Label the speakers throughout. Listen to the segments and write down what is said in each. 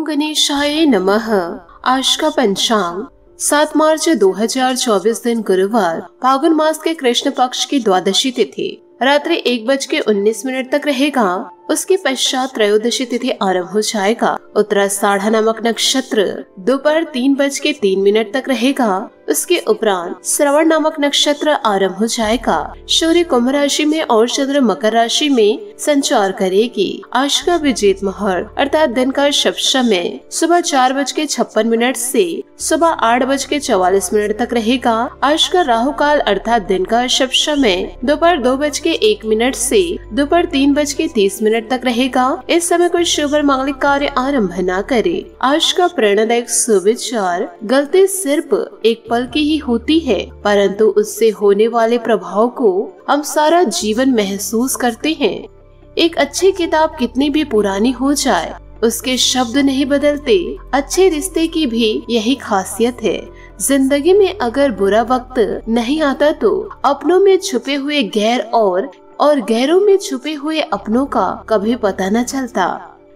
Speaker 1: गणेशाय नमः। आज का पंचांग 7 मार्च 2024 दिन गुरुवार, फागुन मास के कृष्ण पक्ष की द्वादशी तिथि रात्रि 1:19 तक रहेगा। उसके पश्चात त्रयोदशी तिथि आरंभ हो जाएगा। उत्तराषाढ़ नामक नक्षत्र दोपहर 3:03 तक रहेगा। उसके उपरांत श्रवण नामक नक्षत्र आरंभ हो जाएगा। सूर्य कुंभ राशि में और चंद्र मकर राशि में संचार करेगी। आज का विजेत मुहूर्त अर्थात दिन का शुभ समय सुबह 4:56 से सुबह 8:44 तक रहेगा। आज का राहु काल अर्थात दिन का शुभ समय दोपहर 2:01 से दोपहर 3:30 तक रहेगा। इस समय कोई शुभ और मांगलिक कार्य आरंभ न करे। आज का प्रेरणादायक सुविचार, गलती सिर्फ एक पल की ही होती है, परंतु उससे होने वाले प्रभाव को हम सारा जीवन महसूस करते हैं। एक अच्छी किताब कितनी भी पुरानी हो जाए, उसके शब्द नहीं बदलते। अच्छे रिश्ते की भी यही खासियत है। जिंदगी में अगर बुरा वक्त नहीं आता तो अपनों में छुपे हुए गैर और गैरों में छुपे हुए अपनों का कभी पता न चलता।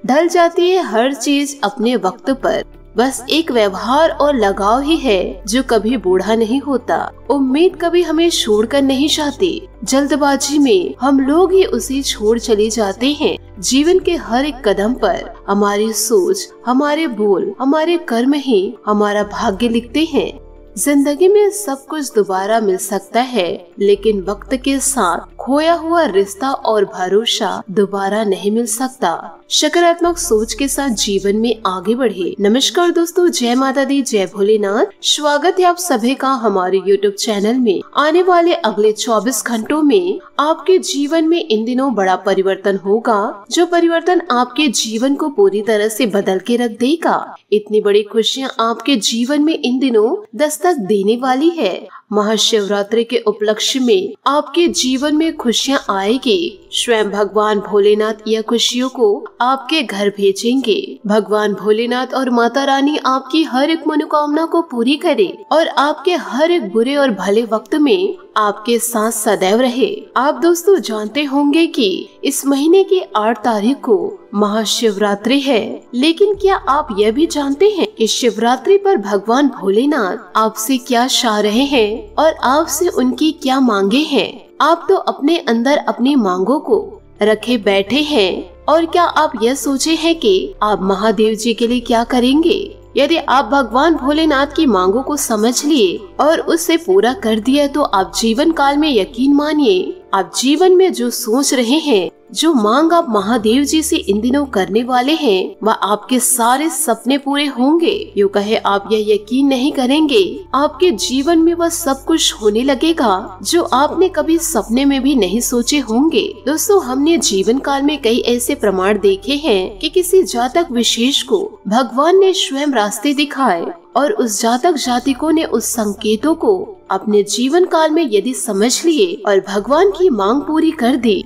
Speaker 1: ढल जाती है हर चीज अपने वक्त पर। बस एक व्यवहार और लगाव ही है जो कभी बूढ़ा नहीं होता। उम्मीद कभी हमें छोड़कर नहीं जाती। जल्दबाजी में हम लोग ही उसे छोड़ चले जाते हैं। जीवन के हर एक कदम पर हमारी सोच, हमारे बोल, हमारे कर्म ही हमारा भाग्य लिखते हैं। जिंदगी में सब कुछ दोबारा मिल सकता है, लेकिन वक्त के साथ खोया हुआ रिश्ता और भरोसा दोबारा नहीं मिल सकता। सकारात्मक सोच के साथ जीवन में आगे बढ़े। नमस्कार दोस्तों, जय माता दी, जय भोलेनाथ। स्वागत है आप सभी का हमारे YouTube चैनल में। आने वाले अगले 24 घंटों में आपके जीवन में इन दिनों बड़ा परिवर्तन होगा, जो परिवर्तन आपके जीवन को पूरी तरह से बदल के रख देगा। इतनी बड़ी खुशियाँ आपके जीवन में इन दिनों दस्तक देने वाली है। महाशिवरात्रि के उपलक्ष्य में आपके जीवन में खुशियाँ आएगी। स्वयं भगवान भोलेनाथ यह खुशियों को आपके घर भेजेंगे। भगवान भोलेनाथ और माता रानी आपकी हर एक मनोकामना को पूरी करे और आपके हर एक बुरे और भले वक्त में आपके साथ सदैव रहे। आप दोस्तों जानते होंगे कि इस महीने की 8 तारीख को महाशिवरात्रि है, लेकिन क्या आप यह भी जानते हैं कि शिवरात्रि पर भगवान भोलेनाथ आपसे क्या चाह रहे हैं और आपसे उनकी क्या मांगे हैं? आप तो अपने अंदर अपनी मांगों को रखे बैठे हैं, और क्या आप यह सोचे हैं कि आप महादेव जी के लिए क्या करेंगे? यदि आप भगवान भोलेनाथ की मांगों को समझ लिए और उससे पूरा कर दिया, तो आप जीवन काल में यकीन मानिए, आप जीवन में जो सोच रहे हैं, जो मांग आप महादेव जी से इन दिनों करने वाले हैं, वह आपके सारे सपने पूरे होंगे। यूँ कहे आप यह यकीन नहीं करेंगे, आपके जीवन में वह सब कुछ होने लगेगा जो आपने कभी सपने में भी नहीं सोचे होंगे। दोस्तों, हमने जीवन काल में कई ऐसे प्रमाण देखे हैं कि किसी जातक विशेष को भगवान ने स्वयं रास्ते दिखाए और उस जातक जातिकों ने उस संकेतों को अपने जीवन काल में यदि समझ लिए और भगवान की मांग पूरी कर दी,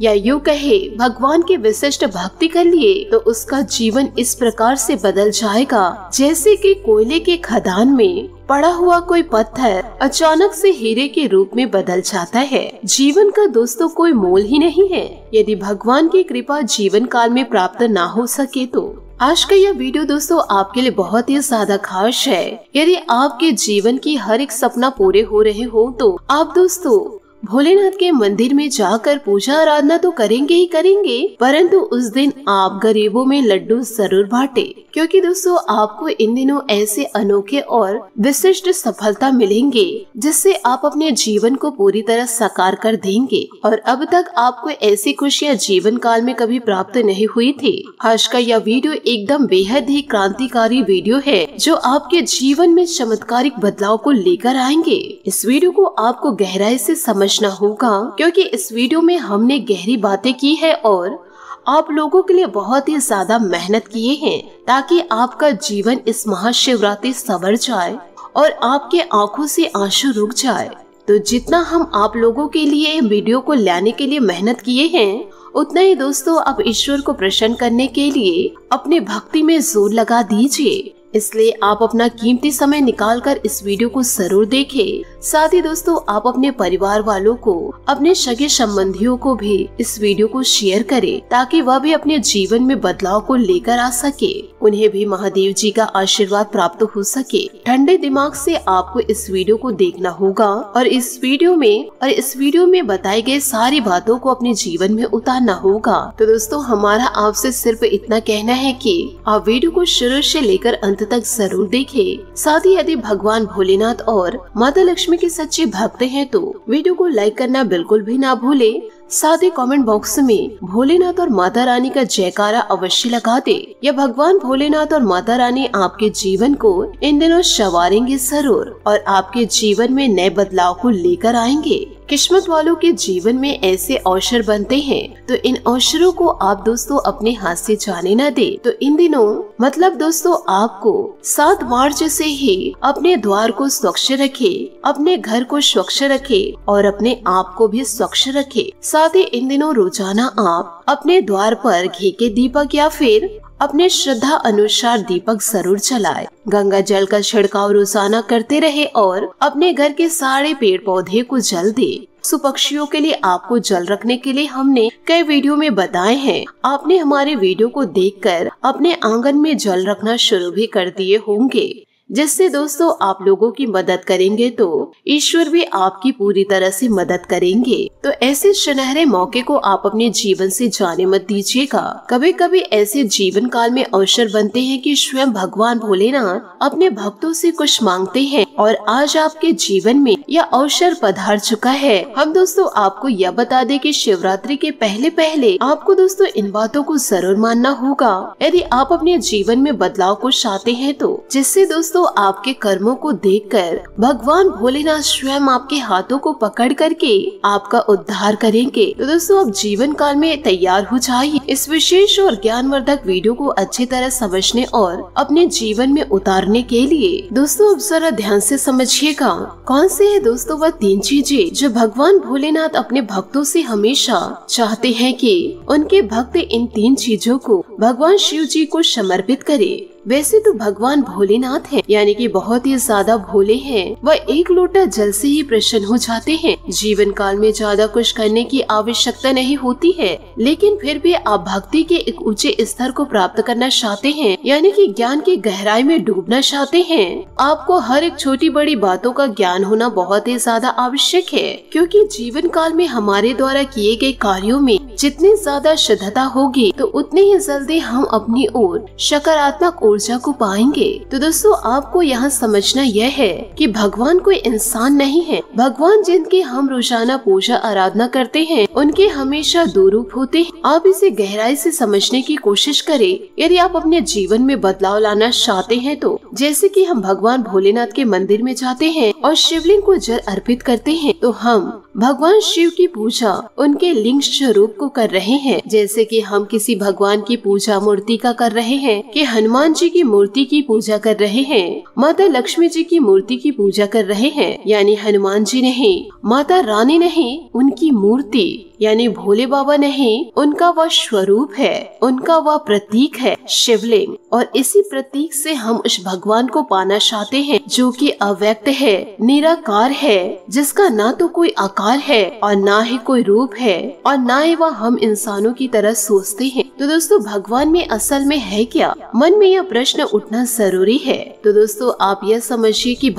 Speaker 1: या यूँ कहे भगवान की विशिष्ट भक्ति कर लिए, तो उसका जीवन इस प्रकार से बदल जाएगा जैसे कि कोयले के खदान में पड़ा हुआ कोई पत्थर अचानक से हीरे के रूप में बदल जाता है। जीवन का दोस्तों कोई मोल ही नहीं है। यदि भगवान की कृपा जीवन काल में प्राप्त ना हो सके तो आज का यह वीडियो दोस्तों आपके लिए बहुत ही ज्यादा खास है। यदि आपके जीवन की हर एक सपना पूरे हो रहे हो, तो आप दोस्तों भोलेनाथ के मंदिर में जाकर पूजा आराधना तो करेंगे ही करेंगे, परंतु उस दिन आप गरीबों में लड्डू जरूर बांटे, क्योंकि दोस्तों आपको इन दिनों ऐसे अनोखे और विशिष्ट सफलता मिलेंगे जिससे आप अपने जीवन को पूरी तरह साकार कर देंगे। और अब तक आपको ऐसी खुशियाँ जीवन काल में कभी प्राप्त नहीं हुई थी। आज का यह वीडियो एकदम बेहद ही क्रांतिकारी वीडियो है, जो आपके जीवन में चमत्कारिक बदलाव को लेकर आएंगे। इस वीडियो को आपको गहराई से समझना होगा, क्योंकि इस वीडियो में हमने गहरी बातें की है और आप लोगों के लिए बहुत ही ज्यादा मेहनत किए हैं, ताकि आपका जीवन इस महाशिवरात्रि संवर जाए और आपके आंखों से आंसू रुक जाए। तो जितना हम आप लोगों के लिए वीडियो को लाने के लिए मेहनत किए हैं, उतना ही दोस्तों आप ईश्वर को प्रसन्न करने के लिए अपने भक्ति में जोर लगा दीजिए। इसलिए आप अपना कीमती समय निकालकर इस वीडियो को जरूर देखें। साथ ही दोस्तों आप अपने परिवार वालों को, अपने सगे संबंधियों को भी इस वीडियो को शेयर करें ताकि वह भी अपने जीवन में बदलाव को लेकर आ सके, उन्हें भी महादेव जी का आशीर्वाद प्राप्त हो सके। ठंडे दिमाग से आपको इस वीडियो को देखना होगा और इस वीडियो में बताई गई सारी बातों को अपने जीवन में उतारना होगा। तो दोस्तों हमारा आपसे सिर्फ इतना कहना है कि आप वीडियो को शुरू से लेकर अंत तक जरूर देखें। साथ ही यदि भगवान भोलेनाथ और माता लक्ष्मी के सच्चे भक्त हैं तो वीडियो को लाइक करना बिल्कुल भी ना भूले। साथ ही कमेंट बॉक्स में भोलेनाथ और माता रानी का जयकारा अवश्य लगा दे। या भगवान भोलेनाथ और माता रानी आपके जीवन को इन दिनों संवारेंगे जरूर और आपके जीवन में नए बदलाव को लेकर आएंगे। किस्मत वालों के जीवन में ऐसे अवसर बनते हैं तो इन अवसरों को आप दोस्तों अपने हाथ से जाने न दे। तो इन दिनों मतलब दोस्तों आपको 7 मार्च से ही अपने द्वार को स्वच्छ रखे, अपने घर को स्वच्छ रखे और अपने आप को भी स्वच्छ रखे। साथ ही इन दिनों रोजाना आप अपने द्वार पर घी के दीपक या फिर अपने श्रद्धा अनुसार दीपक जरूर जलाए। गंगा जल का छिड़काव रोजाना करते रहे और अपने घर के सारे पेड़ पौधे को जल दे। पशु पक्षियों के लिए आपको जल रखने के लिए हमने कई वीडियो में बताए हैं। आपने हमारे वीडियो को देखकर अपने आंगन में जल रखना शुरू भी कर दिए होंगे, जिससे दोस्तों आप लोगों की मदद करेंगे तो ईश्वर भी आपकी पूरी तरह से मदद करेंगे। तो ऐसे सुनहरे मौके को आप अपने जीवन से जाने मत दीजिएगा। कभी कभी ऐसे जीवन काल में अवसर बनते हैं कि स्वयं भगवान भोलेनाथ अपने भक्तों से कुछ मांगते हैं और आज आपके जीवन में यह अवसर पधार चुका है। हम दोस्तों आपको यह बता दें कि शिवरात्रि के पहले आपको दोस्तों इन बातों को जरूर मानना होगा यदि आप अपने जीवन में बदलाव को चाहते हैं तो, जिससे दोस्तों आपके कर्मों को देखकर भगवान भोलेनाथ स्वयं आपके हाथों को पकड़ करके आपका उद्धार करेंगे। तो दोस्तों आप जीवन काल में तैयार हो जाइए इस विशेष और ज्ञानवर्धक वीडियो को अच्छी तरह समझने और अपने जीवन में उतारने के लिए। दोस्तों अब जरा ध्यान से समझिएगा कौन से है दोस्तों वह 3 चीजें जो भगवान भोलेनाथ अपने भक्तों से हमेशा चाहते हैं कि उनके भक्त इन 3 चीजों को भगवान शिव जी को समर्पित करे। वैसे तो भगवान भोलेनाथ हैं, यानी कि बहुत ही ज्यादा भोले हैं। वह 1 लोटा जल से ही प्रसन्न हो जाते हैं। जीवन काल में ज्यादा कुछ करने की आवश्यकता नहीं होती है, लेकिन फिर भी आप भक्ति के एक ऊंचे स्तर को प्राप्त करना चाहते हैं, यानी कि ज्ञान की गहराई में डूबना चाहते हैं। आपको हर एक छोटी बड़ी बातों का ज्ञान होना बहुत ही ज्यादा आवश्यक है, क्योंकि जीवन काल में हमारे द्वारा किए गए कार्यों में जितनी ज्यादा शुद्धता होगी तो उतनी ही जल्दी हम अपनी ओर सकारात्मक ऊर्जा को पाएंगे। तो दोस्तों आपको यहाँ समझना यह है कि भगवान कोई इंसान नहीं है। भगवान जिनकी हम रोजाना पूजा आराधना करते हैं उनके हमेशा 2 रूप होते हैं। आप इसे गहराई से समझने की कोशिश करें यदि आप अपने जीवन में बदलाव लाना चाहते हैं तो। जैसे कि हम भगवान भोलेनाथ के मंदिर में जाते हैं और शिवलिंग को जल अर्पित करते हैं तो हम भगवान शिव की पूजा उनके लिंग स्वरूप को कर रहे हैं। जैसे कि हम किसी भगवान की पूजा मूर्ति का कर रहे हैं, कि हनुमान जी की मूर्ति की पूजा कर रहे हैं, माता लक्ष्मी जी की मूर्ति की पूजा कर रहे हैं, यानी हनुमान जी नहीं, माता रानी नहीं, उनकी मूर्ति यानी भोले बाबा नहीं, उनका वह स्वरूप है, उनका वह प्रतीक है शिवलिंग। और इसी प्रतीक से हम उस भगवान को पाना चाहते हैं जो कि अव्यक्त है, निराकार है, जिसका ना तो कोई आकार है और ना ही कोई रूप है और ना ही वह हम इंसानों की तरह सोचते हैं। तो दोस्तों भगवान में असल में है क्या, मन में यह प्रश्न उठना जरूरी है। तो दोस्तों आप यह समझिए कि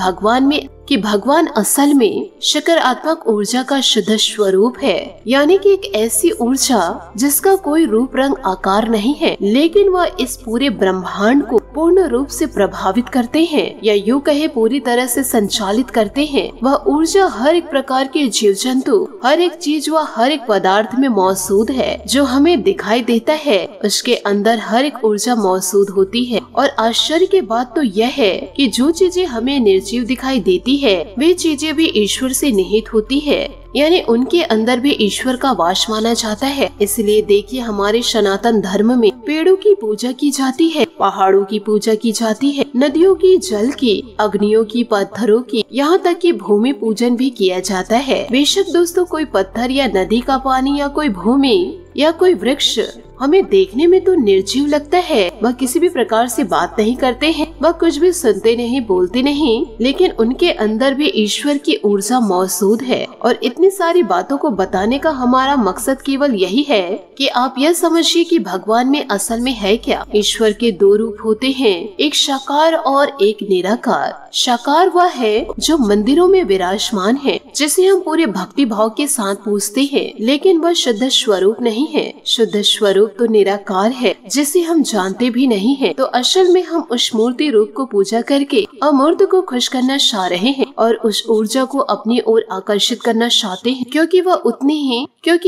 Speaker 1: भगवान असल में सकारात्मक ऊर्जा का शुद्ध स्वरूप है, यानी कि एक ऐसी ऊर्जा जिसका कोई रूप रंग आकार नहीं है, लेकिन वह इस पूरे ब्रह्मांड को पूर्ण रूप से प्रभावित करते हैं या यूँ कहे पूरी तरह से संचालित करते हैं। वह ऊर्जा हर एक प्रकार के जीव जंतु, हर एक चीज व हर एक पदार्थ में मौजूद है जो हमें दिखाई देता है। उसके अंदर हर एक ऊर्जा मौजूद होती है। और आश्चर्य की बात तो यह है कि जो चीजें हमें निर्जीव दिखाई देती है वे चीजें भी ईश्वर से निहित होती है, यानी उनके अंदर भी ईश्वर का वास माना जाता है। इसलिए देखिए हमारे सनातन धर्म में पेड़ों की पूजा की जाती है, पहाड़ों की पूजा की जाती है, नदियों की, जल की, अग्नियों की, पत्थरों की, यहाँ तक कि भूमि पूजन भी किया जाता है। बेशक दोस्तों कोई पत्थर या नदी का पानी या कोई भूमि या कोई वृक्ष हमें देखने में तो निर्जीव लगता है, वह किसी भी प्रकार से बात नहीं करते हैं, वह कुछ भी सुनते नहीं, बोलते नहीं, लेकिन उनके अंदर भी ईश्वर की ऊर्जा मौजूद है। और इतनी सारी बातों को बताने का हमारा मकसद केवल यही है कि आप यह समझिए कि भगवान में असल में है क्या। ईश्वर के दो रूप होते हैं, एक साकार और एक निराकार। साकार वह है जो मंदिरों में विराजमान है, जिसे हम पूरे भक्ति भाव के साथ पूजते हैं, लेकिन वह शुद्ध स्वरूप नहीं है। शुद्ध स्वरूप तो निराकार है, जिसे हम जानते भी नहीं है। तो असल में हम उस मूर्ति रूप को पूजा करके अमूर्त को खुश करना चाह रहे हैं और उस ऊर्जा को अपनी ओर आकर्षित करना चाहते हैं, क्योंकि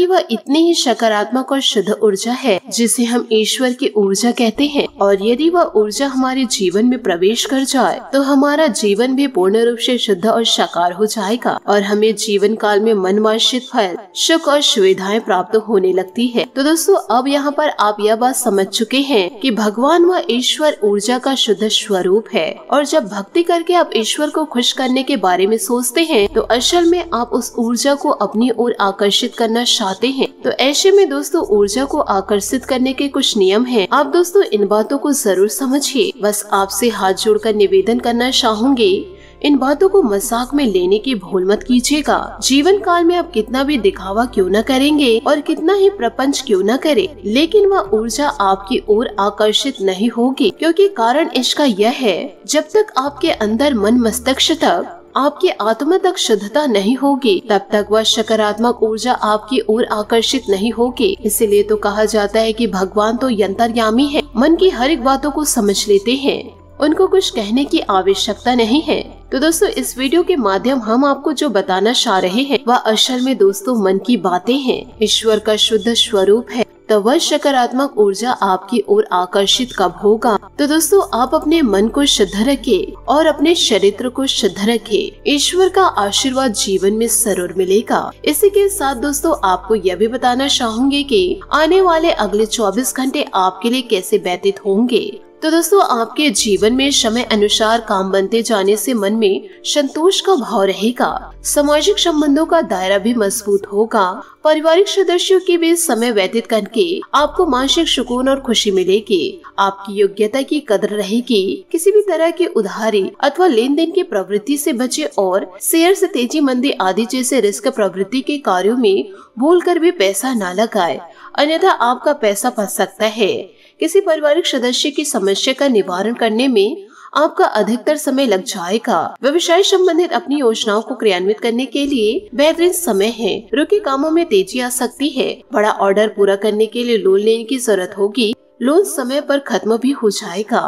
Speaker 1: वह इतनी ही सकारात्मक और शुद्ध ऊर्जा है, जिसे हम ईश्वर की ऊर्जा कहते हैं। और यदि वह ऊर्जा हमारे जीवन में प्रवेश कर जाए तो हमारा जीवन भी पूर्ण रूप से शुद्ध और साकार हो जाएगा और हमें जीवन काल में मनवांछित फल, सुख और सुविधाएं प्राप्त होने लगती है। तो दोस्तों, अब यहाँ पर आप यह बात समझ चुके हैं कि भगवान व ईश्वर ऊर्जा का शुद्ध स्वरूप है। और जब भक्ति करके आप ईश्वर को खुश करने के बारे में सोचते हैं तो असल में आप उस ऊर्जा को अपनी ओर आकर्षित करना चाहते हैं। तो ऐसे में दोस्तों, ऊर्जा को आकर्षित करने के कुछ नियम हैं। आप दोस्तों इन बातों को जरूर समझिए। बस आपसे हाथ जोड़कर निवेदन करना चाहूंगी, इन बातों को मजाक में लेने की भूल मत कीजिएगा। जीवन काल में आप कितना भी दिखावा क्यों न करेंगे और कितना ही प्रपंच क्यों न करे, लेकिन वह ऊर्जा आपकी ओर आकर्षित नहीं होगी, क्योंकि कारण इसका यह है, जब तक आपके अंदर मन मस्तिष्क तक, आपकी आत्मा तक शुद्धता नहीं होगी, तब तक वह सकारात्मक ऊर्जा आपकी ओर आकर्षित नहीं होगी। इसीलिए तो कहा जाता है कि भगवान तो यंतर्यामी है, मन की हर एक बातों को समझ लेते हैं, उनको कुछ कहने की आवश्यकता नहीं है। तो दोस्तों, इस वीडियो के माध्यम हम आपको जो बताना चाह रहे हैं वह असल में दोस्तों मन की बातें हैं। ईश्वर का शुद्ध स्वरूप है, तो वह सकारात्मक ऊर्जा आपकी ओर आकर्षित कब होगा। तो दोस्तों, आप अपने मन को शुद्ध रखें और अपने चरित्र को शुद्ध रखें। ईश्वर का आशीर्वाद जीवन में जरूर मिलेगा। इसी के साथ दोस्तों, आपको यह भी बताना चाहूंगी कि आने वाले अगले 24 घंटे आपके लिए कैसे व्यतीत होंगे। तो दोस्तों, आपके जीवन में समय अनुसार काम बनते जाने से मन में संतोष का भाव रहेगा। सामाजिक संबंधों का दायरा भी मजबूत होगा। पारिवारिक सदस्यों के बीच समय व्यतीत करके आपको मानसिक सुकून और खुशी मिलेगी। आपकी योग्यता की कदर रहेगी। किसी भी तरह की उधारी अथवा लेन देन की प्रवृत्ति से बचे और शेयर से तेजी मंदी आदि जैसे रिस्क प्रवृत्ति के कार्यों में भूल कर भी पैसा न लगाए, अन्यथा आपका पैसा फंस सकता है। किसी पारिवारिक सदस्य की समस्या का निवारण करने में आपका अधिकतर समय लग जाएगा। व्यवसाय संबंधित अपनी योजनाओं को क्रियान्वित करने के लिए बेहतरीन समय है। रुके कामों में तेजी आ सकती है। बड़ा ऑर्डर पूरा करने के लिए लोन लेने की जरूरत होगी। लोन समय पर खत्म भी हो जाएगा।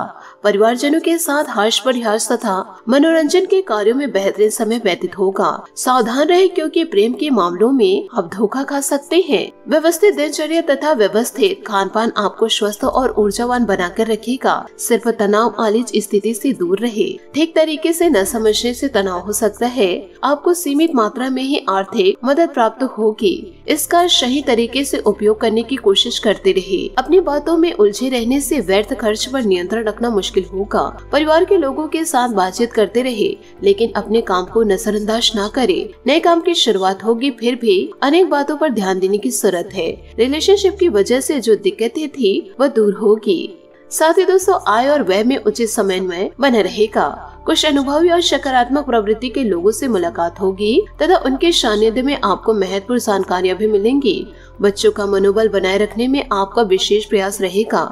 Speaker 1: परिवारजनों के साथ हास्य परिहास तथा मनोरंजन के कार्यों में बेहतरीन समय व्यतीत होगा। सावधान रहे, क्योंकि प्रेम के मामलों में आप धोखा खा सकते हैं। व्यवस्थित दिनचर्या तथा व्यवस्थित खान पान आपको स्वस्थ और ऊर्जावान बनाकर रखेगा। सिर्फ तनाव आलिज स्थिति से दूर रहे। ठीक तरीके से न समझने से तनाव हो सकता है। आपको सीमित मात्रा में ही आर्थिक मदद प्राप्त होगी। इसका सही तरीके से उपयोग करने की कोशिश करते रहे। अपनी बातों में उलझे रहने से व्यर्थ खर्च पर नियंत्रण रखना मुश्किल होगा। परिवार के लोगों के साथ बातचीत करते रहे, लेकिन अपने काम को नजरअंदाज ना करे। नए काम की शुरुआत होगी, फिर भी अनेक बातों पर ध्यान देने की जरूरत है। रिलेशनशिप की वजह से जो दिक्कतें थी वह दूर होगी। साथ ही दोस्तों, आय और व्यय में उचित समन्वय बना रहेगा। कुछ अनुभवी और सकारात्मक प्रवृत्ति के लोगों से मुलाकात होगी तथा उनके सानिध्य में आपको महत्वपूर्ण जानकारियां भी मिलेंगी। बच्चों का मनोबल बनाए रखने में आपका विशेष प्रयास रहेगा।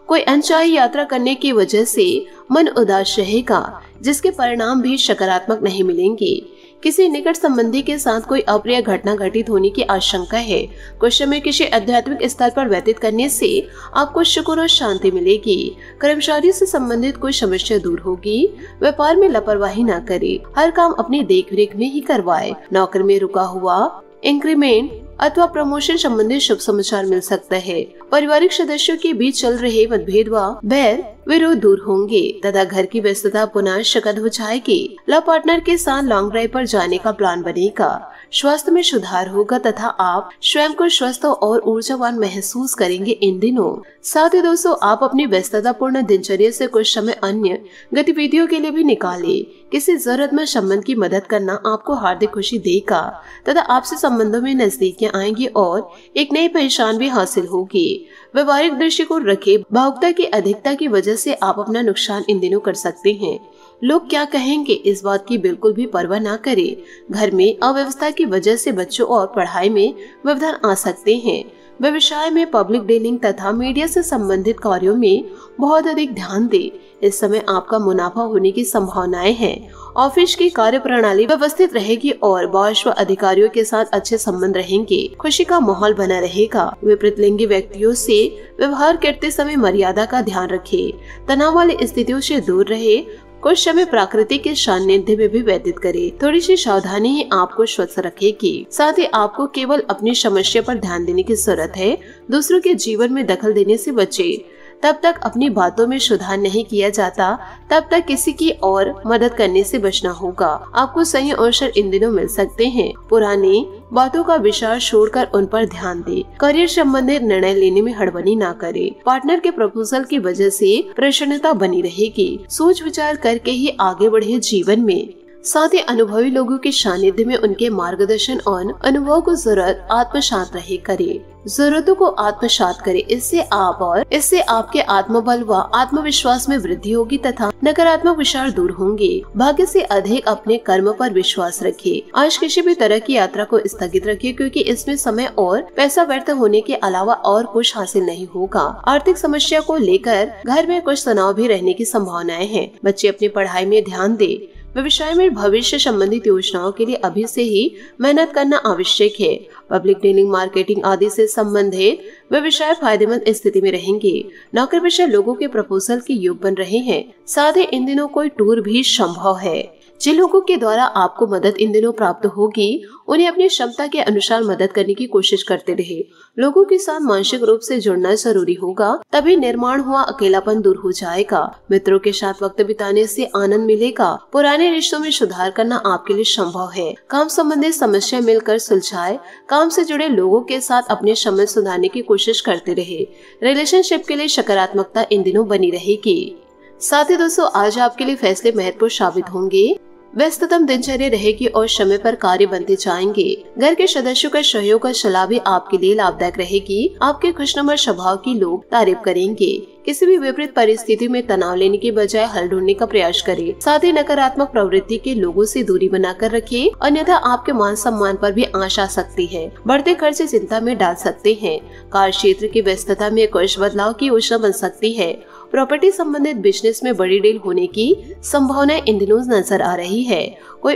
Speaker 1: कोई अनचाही यात्रा करने की वजह से मन उदास रहेगा, जिसके परिणाम भी सकारात्मक नहीं मिलेंगे। किसी निकट संबंधी के साथ कोई अप्रिय घटना घटित होने की आशंका है। कुछ समय किसी आध्यात्मिक स्तर पर व्यतीत करने से आपको सुकून और शांति मिलेगी। कर्मचारी से संबंधित कोई समस्या दूर होगी। व्यापार में लापरवाही न करे, हर काम अपनी देखरेख में ही करवाए। नौकरी में रुका हुआ इंक्रीमेंट अथवा प्रमोशन संबंधी शुभ समाचार मिल सकता है। पारिवारिक सदस्यों के बीच चल रहे मतभेद व बैर विरोध दूर होंगे तथा घर की व्यस्तता पुनः शकद हो जाएगी। लव पार्टनर के साथ लॉन्ग ड्राइव पर जाने का प्लान बनेगा। स्वास्थ्य में सुधार होगा तथा आप स्वयं को स्वस्थ और ऊर्जावान महसूस करेंगे इन दिनों। साथ ही दोस्तों, आप अपनी व्यस्तता पूर्ण दिनचर्या से कुछ समय अन्य गतिविधियों के लिए भी निकालें। किसी जरूरतमंद संबंध की मदद करना आपको हार्दिक खुशी देगा तथा आपसे संबंधों में नजदीकियां आएंगी और एक नई पहचान भी हासिल होगी। व्यवहारिक दृष्टिकोण रखे। भावुकता की अधिकता की वजह से आप अपना नुकसान इन दिनों कर सकते हैं। लोग क्या कहेंगे इस बात की बिल्कुल भी परवाह ना करें। घर में अव्यवस्था की वजह से बच्चों और पढ़ाई में व्यवधान आ सकते हैं। व्यवसाय में पब्लिक डीलिंग तथा मीडिया से संबंधित कार्यों में बहुत अधिक ध्यान दें। इस समय आपका मुनाफा होने की संभावनाएं हैं। ऑफिस की कार्य प्रणाली व्यवस्थित रहेगी और बॉस व अधिकारियों के साथ अच्छे संबंध रहेंगे। खुशी का माहौल बना रहेगा। विपरीत लिंगी व्यक्तियों से व्यवहार करते समय मर्यादा का ध्यान रखें। तनाव वाली स्थितियों से दूर रहे। कुछ समय प्रकृति के सानिध्य में भी व्यतीत करें। थोड़ी सी सावधानी ही आपको स्वस्थ रखेगी। साथ ही आपको केवल अपनी समस्या पर ध्यान देने की जरूरत है। दूसरों के जीवन में दखल देने से बचे। तब तक अपनी बातों में सुधार नहीं किया जाता तब तक किसी की और मदद करने से बचना होगा। आपको सही अवसर इन दिनों मिल सकते हैं। पुरानी बातों का विचार छोड़कर उन पर ध्यान दें। करियर संबंधित निर्णय लेने में हड़बड़ी ना करें। पार्टनर के प्रपोजल की वजह से प्रसन्नता बनी रहेगी। सोच विचार करके ही आगे बढ़े जीवन में। साथ ही अनुभवी लोगों के सानिध्य में उनके मार्गदर्शन और अनुभव को जरूरत आत्मसात रहे करे। जरूरतों को आत्मसात करें। इससे आपके आत्मबल व आत्मविश्वास में वृद्धि होगी तथा नकारात्मक विचार दूर होंगे। भाग्य से अधिक अपने कर्म पर विश्वास रखें। आज किसी भी तरह की यात्रा को स्थगित रखिए क्योंकि इसमें समय और पैसा व्यर्थ होने के अलावा और कुछ हासिल नहीं होगा। आर्थिक समस्या को लेकर घर में कुछ तनाव भी रहने की संभावनाएं हैं। बच्चे अपनी पढ़ाई में ध्यान दें। व्यवसाय में भविष्य संबंधित योजनाओं के लिए अभी से ही मेहनत करना आवश्यक है। पब्लिक डीलिंग, मार्केटिंग आदि से संबंधित व्यवसाय फायदेमंद स्थिति में रहेंगे। नौकरी पेशा लोगों के प्रपोजल के योग बन रहे हैं। साथ ही इन दिनों कोई टूर भी संभव है। जिन लोगों के द्वारा आपको मदद इन दिनों प्राप्त होगी उन्हें अपनी क्षमता के अनुसार मदद करने की कोशिश करते रहे। लोगों के साथ मानसिक रूप से जुड़ना जरूरी होगा, तभी निर्माण हुआ अकेलापन दूर हो जाएगा। मित्रों के साथ वक्त बिताने से आनंद मिलेगा। पुराने रिश्तों में सुधार करना आपके लिए संभव है। काम संबंधित समस्या मिलकर सुलझाए। काम से जुड़े लोगों के साथ अपने समझ सुधारने की कोशिश करते रहे। रिलेशनशिप के लिए सकारात्मकता इन दिनों बनी रहेगी। साथ ही दोस्तों आज आपके लिए फैसले महत्वपूर्ण साबित होंगे। व्यस्ततम दिनचर्या रहेगी और समय पर कार्य बनते जाएंगे। घर के सदस्यों का सहयोग और सलाह भी आपके लिए लाभदायक रहेगी। आपके खुशनुमा स्वभाव की लोग तारीफ करेंगे। किसी भी विपरीत परिस्थिति में तनाव लेने के बजाय हल ढूंढने का प्रयास करें। साथ ही नकारात्मक प्रवृत्ति के लोगों से दूरी बनाकर रखें, अन्यथा आपके मान सम्मान पर भी आंच आ सकती है। बढ़ते खर्च चिंता में डाल सकते हैं। कार्य क्षेत्र की व्यस्तता में कुछ बदलाव की योजना बन सकती है। प्रॉपर्टी संबंधित बिजनेस में बड़ी डील होने की संभावना इन दिनों नजर आ रही है। कोई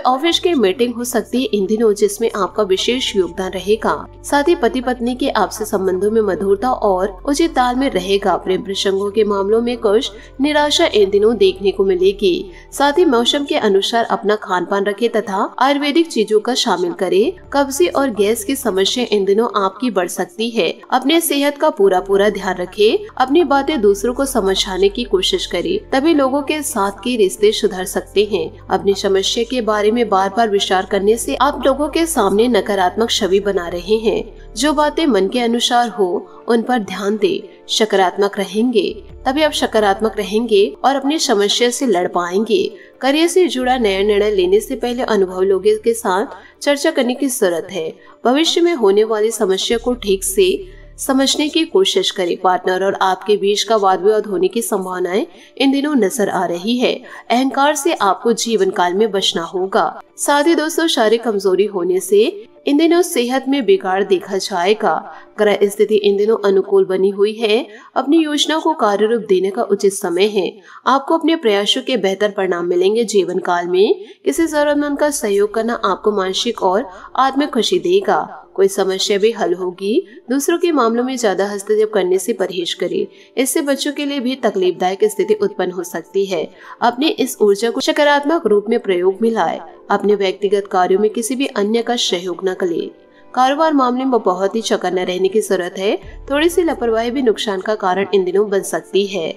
Speaker 1: ऑफिस की मीटिंग हो सकती है इन दिनों जिसमें आपका विशेष योगदान रहेगा। साथ ही पति पत्नी के आपसी संबंधों में मधुरता और उचित तालमेल रहेगा। प्रेम प्रसंगों के मामलों में कुछ निराशा इन दिनों देखने को मिलेगी। साथ ही मौसम के अनुसार अपना खान पान रखें तथा आयुर्वेदिक चीजों का शामिल करें। कब्जी और गैस की समस्या इन दिनों आपकी बढ़ सकती है। अपने सेहत का पूरा ध्यान रखें। अपनी बातें दूसरों को समझाने की कोशिश करें, तभी लोगों के साथ के रिश्ते सुधर सकते हैं। अपनी समस्या के बारे में बार विचार करने से आप लोगों के सामने नकारात्मक छवि बना रहे हैं। जो बातें मन के अनुसार हो उन पर ध्यान दे। सकारात्मक रहेंगे, तभी आप सकारात्मक रहेंगे और अपनी समस्या से लड़ पाएंगे। करियर से जुड़ा नया निर्णय लेने से पहले अनुभवी लोगों के साथ चर्चा करने की जरूरत है। भविष्य में होने वाली समस्या को ठीक से समझने की कोशिश करें। पार्टनर और आपके बीच का वाद विवाद होने की संभावनाएं इन दिनों नजर आ रही है। अहंकार से आपको जीवन काल में बचना होगा। साथ ही दोस्तों शारीरिक कमजोरी होने से इन दिनों सेहत में बिगाड़ देखा जाएगा। ग्रह स्थिति इन दिनों अनुकूल बनी हुई है। अपनी योजना को कार्य रूप देने का उचित समय है। आपको अपने प्रयासों के बेहतर परिणाम मिलेंगे। जीवन काल में किसी जरूरतमंद का सहयोग करना आपको मानसिक और आत्मिक खुशी देगा। कोई समस्या भी हल होगी। दूसरों के मामलों में ज्यादा हस्तक्षेप करने से परहेज करें। इससे बच्चों के लिए भी तकलीफदायक स्थिति उत्पन्न हो सकती है। अपनी इस ऊर्जा को सकारात्मक रूप में प्रयोग में लाए। अपने व्यक्तिगत कार्यों में किसी भी अन्य का सहयोग न करें। कारोबार मामले में बहुत ही चौकन्ना रहने की जरूरत है। थोड़ी सी लापरवाही भी नुकसान का कारण इन दिनों बन सकती है।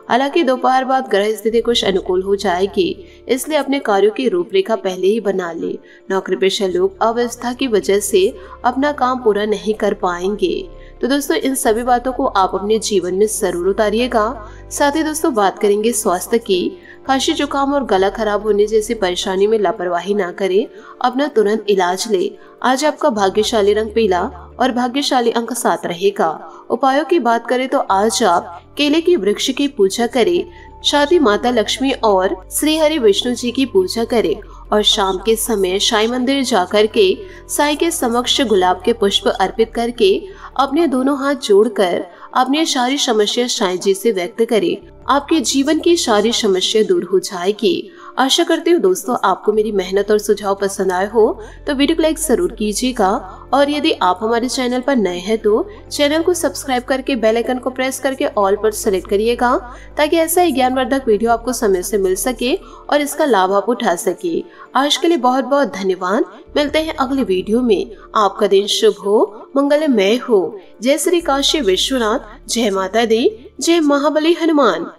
Speaker 1: हालांकि दोपहर बाद ग्रह स्थिति कुछ अनुकूल हो जाएगी, इसलिए अपने कार्यों की रूपरेखा पहले ही बना ले। नौकरी पेशा लोग अव्यवस्था की वजह से अपना काम पूरा नहीं कर पाएंगे। तो दोस्तों इन सभी बातों को आप अपने जीवन में जरूर उतारिएगा। साथ ही दोस्तों बात करेंगे स्वास्थ्य की। खांसी जुकाम और गला खराब होने जैसी परेशानी में लापरवाही ना करें। अपना तुरंत इलाज ले। आज आपका भाग्यशाली रंग पीला और भाग्यशाली अंक 7 रहेगा। उपायों की बात करें तो आज आप केले के वृक्ष की पूजा करें, शादी माता लक्ष्मी और श्री हरि विष्णु जी की पूजा करें और शाम के समय साईं मंदिर जाकर के साईं के समक्ष गुलाब के पुष्प अर्पित करके अपने दोनों हाथ जोड़कर अपनी सारी समस्या साईं जी से व्यक्त करें। आपके जीवन की सारी समस्या दूर हो जाएगी। आशा करती हूँ दोस्तों आपको मेरी मेहनत और सुझाव पसंद आए हो तो वीडियो को लाइक जरूर कीजिएगा और यदि आप हमारे चैनल पर नए हैं तो चैनल को सब्सक्राइब करके बेल आइकन को प्रेस करके ऑल पर सेलेक्ट करिएगा ताकि ऐसा ही ज्ञानवर्धक वीडियो आपको समय से मिल सके और इसका लाभ आप उठा सके। आज के लिए बहुत बहुत धन्यवाद। मिलते हैं अगले वीडियो में। आपका दिन शुभ हो, मंगलमय हो। जय श्री काशी विश्वनाथ, जय माता दी, जय महाबली हनुमान।